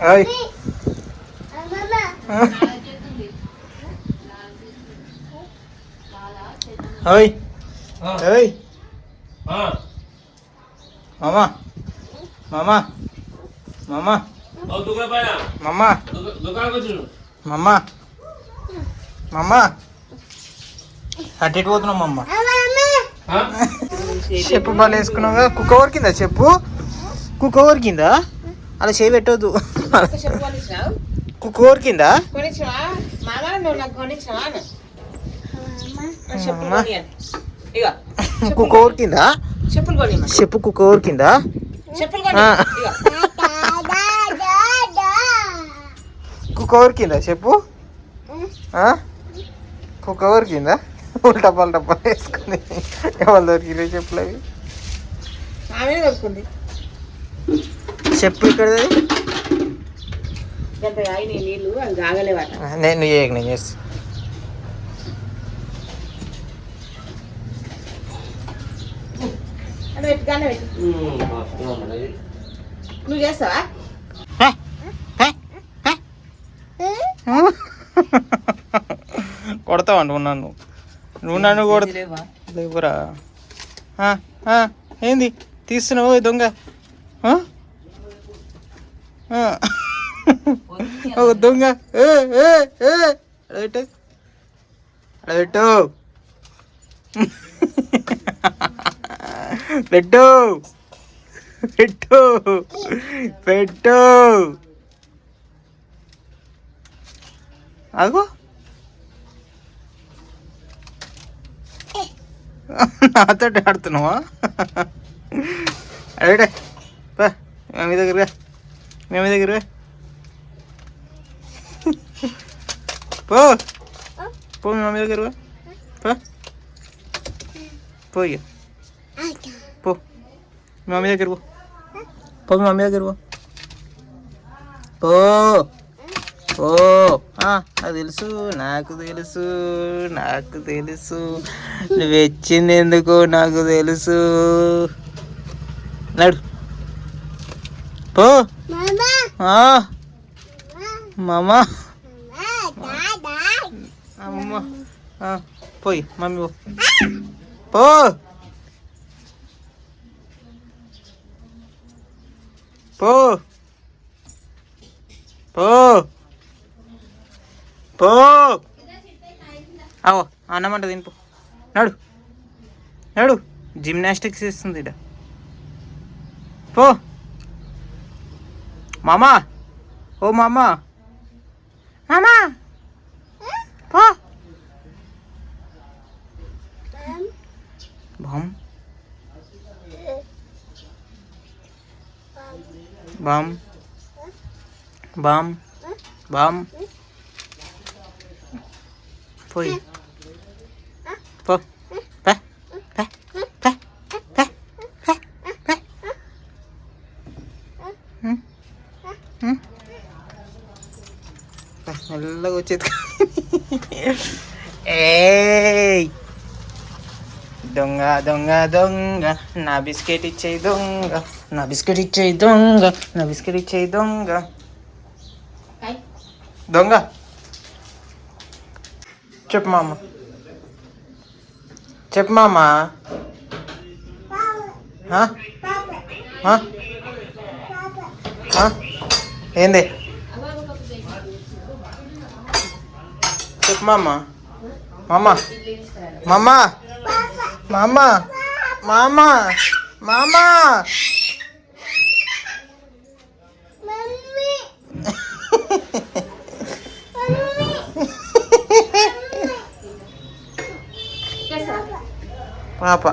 ఓయ్ ఓయ్ ఓయ్ మామా మామా మామా మామా మామా మామా అటు ఇటు పోతున్నాం మమ్మ చెప్పు బాగా వేసుకున్నావు కదా. కుక్క ఊరికిందా చెప్పు, కుక్క ఊరికిందా, అలా చేయి పెట్టవద్దు. కుక్క ఊరికిందా, కుక్క ఊరికిందా చెప్పు, కుక్క ఊరికిందా, కుక్క ఊరికిందా చెప్పు, కుక్క ఊరికిందా. ఉల్టా పల్టా వేసుకుంది. ఎవరు దొరికిలే చెప్పులు అవి, చెప్పు ఇక్కడ నేను నేను చేస్తా. నువ్వు చేస్తావా? కొడతావు అనుకున్నాను నువ్వు నన్ను లేవురా. ఏంది తీస్తున్నావు దొంగ, దొంగ పెట్టు పెట్టు పెట్టు పెట్టు అగో నాతో ఆడుతున్నావా? అడే మీ దగ్గరగా, మేము దగ్గరగా పో పో, మీ మమ్మీ దగ్గర పోయి పో, మీ మమ్మీ దగ్గర పో, మీ మమ్మీ దగ్గర పో పో. నాకు తెలుసు, నాకు తెలుసు, నాకు తెలుసు, నువ్వు వచ్చింది ఎందుకు నాకు తెలుసు. నడు పో మామా అమ్మ పోయి మమ్మీ పో పో పో పో. అవో అన్నమాట తినిపో. నడు నడు, జిమ్నాస్టిక్స్ ఇస్తుంది ఇడ. పో మామా, ఓ మామా, మామా పో. బామ్ బామ్ బామ్ బామ్ పోయి పో. మెల్లగా వచ్చేది. ఏ దొంగ దొంగ దొంగ, నా బిస్కెట్ ఇచ్చేయి దొంగ, నా బిస్కెట్ ఇచ్చేయి దొంగ, నా బిస్కెట్ ఇచ్చేయి దొంగ. దొంగ చెప్పు మామ, చెప్పు మామ. ఏంది చెప్పు మామ. మామ మామ మామ మామ మామ పాప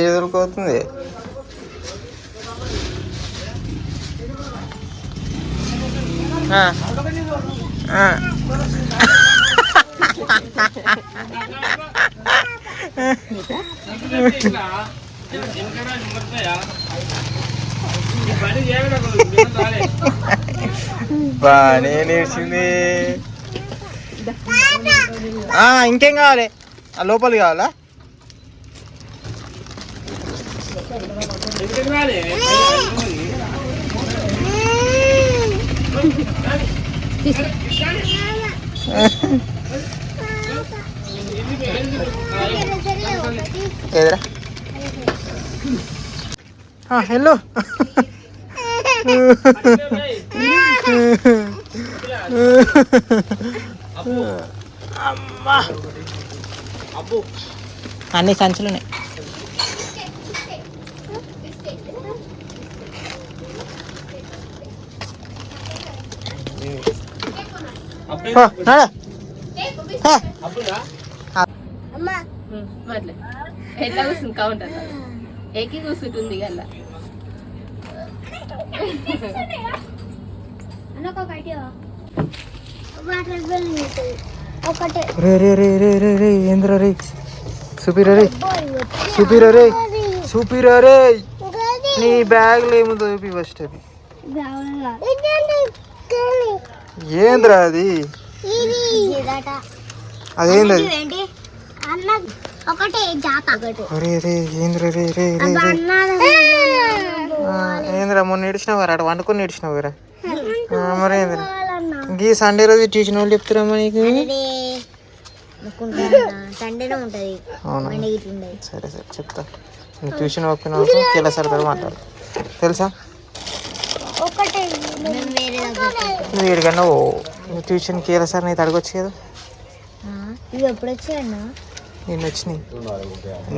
ఎదురుకోతుంది. బానే నేర్చింది. ఇంకేం కావాలి? లోపలి కావాలా? ఏదరా హలో అమ్మా అన్ని సంచులున్నాయి. ఎట్లా కూర్చుంది కౌంటర్ ఎక్కి కూర్చుంటుంది గల్ల రే రే రే రే రే రే ఏంద్ర రే సూపిరా రే సూపిరా రే సూపిరా రే నీ బ్యాగ్లో ఏముందో చూపి ఫస్ట్. అది ఏంద్రా అది అదేంది అది? అరే రే ఏంద్ర రే రే రే ఏంద్రా మొన్న ఏడిచినావు కదా అటు వండుకొని ఏడిచినావు కదా మరి ఏంద్ర ఈ సండే రోజు ట్యూషన్ వాళ్ళు చెప్తారమ్మా నీకు? అవునా సరే సరే చెప్తా. నువ్వు ట్యూషన్ ఒప్పిన కీలా సార్ దగ్గర మాట్లాడు తెలుసా? నువ్వు ఏడికన్నా ఓ నువ్వు ట్యూషన్ కీలా సార్ నీకు అడగొచ్చు కదా. ఎప్పుడు వచ్చాయన్నా నేను వచ్చినాయి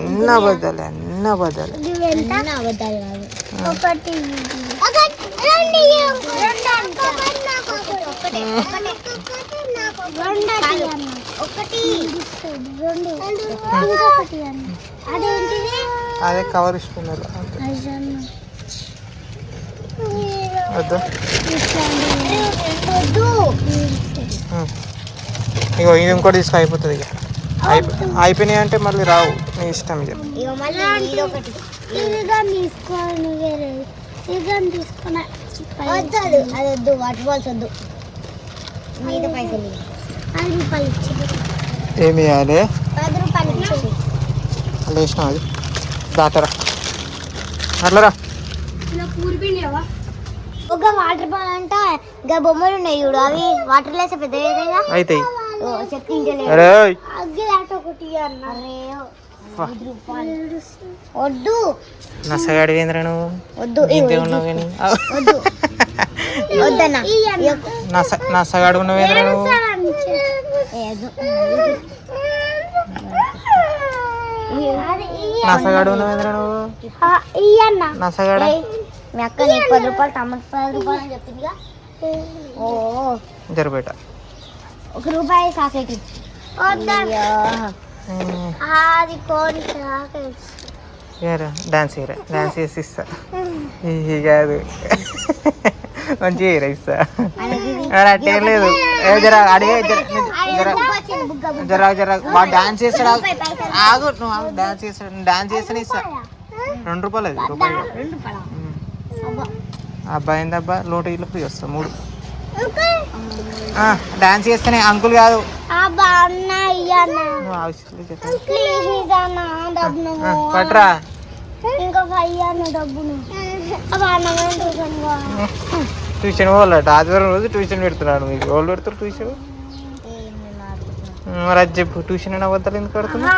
అన్న అబద్ధాలే అన్న అబద్ధాలే. అదే కవర్ ఇస్తున్నారు వద్దా? ఇగో ఇది ఇంకోటి తీసుకు అయిపోతుంది. ఇక అయిపోయినాయి అంటే మళ్ళీ రావు నీ ఇష్టం. ఇక ఏమి వేయాలి అలా వేసినాం అది దాటరా అట్లరా. ఒక వాటర్ బాల్ అంట ఇంకా బొమ్మలు ఉన్నాయి చూడు అవి వాటర్ లేసే పెద్దగా అవుతాయి. వద్దు నసగాడి వేంద్ర నువ్వు వద్దు ఇంతే ఉన్నావు కానీ వద్దన్నా నసగాడు ఉన్నావు వేంద్ర నువ్వు. నసగాడు ఉన్నావు వేంద్ర నువ్వు. నసగాడ మీ అక్క నీకు 10 రూపాయలు టమాటా 10 రూపాయలు అని చెప్పిందిగా. ఓ జరిపేట ₹1 చాక్లెట్ అది కోడి చాక్లెట్ డాన్స్ చేయరా డాన్స్ చేసి ఇస్తా. ఇది కాదు మంచిగా చేయరా ఇస్తా. అట్టేం లేదు జరా అడిగే జరా జరా వాడు డాన్స్ చేస్తాడు. ఆగు నువ్వు డాన్స్ చేస్తాడు డాన్స్ చేస్తాను ఇస్తా. ₹2 అది రూపాయలు. అబ్బాయి ఏందబ్బా లోటు ఇల్లు పోయి వస్తా 3 డాన్స్ చేస్తేనే అంకుల్ కాదు పట్రా ట్యూషన్ వాళ్ళట ఆదివారం రోజు ట్యూషన్ పెడుతున్నాడు. మీకు వాళ్ళు పెడతారు ట్యూషన్ మరి అది చెప్పు. ట్యూషన్ అయినా వద్దాలు ఎందుకు పెడుతున్నా?